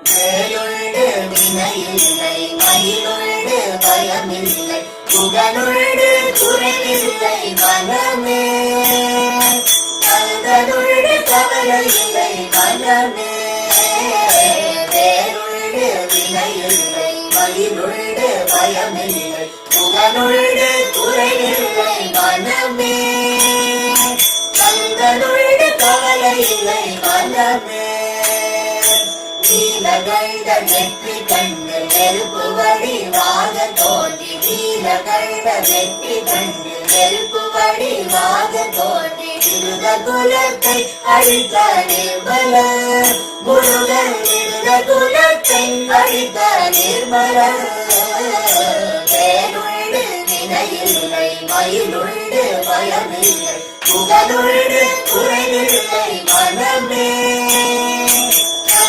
வேலுண்டு வினையில்லை மயிலுண்டு பயமில்லை புகனுண்டு குறைவில்லை மனமே கந்தனுண்டு கவலையில்லை மனமே வேலுண்டு வினையில்லை மயிலுண்டு பயமில்லை புகனுண்டு குறைவில்லை மனமே கந்தனுண்டு கவலையில்லை மனமே நீலகண்ட நெற்றி கண்டு நெருப்பு வடிவாக தோன்றி நீலகண்ட நெற்றி கண்டு நெருப்பு வடிவாக தோன்றி இருத குலத்தை அழித்த நிர்மல முருகன் இருத குலத்தை அழித்த நிர்மல வேலுண்டு வினையில்லை மயிலுண்டு பயமில்லை புகழுண்டு குறைவில்லை மனமே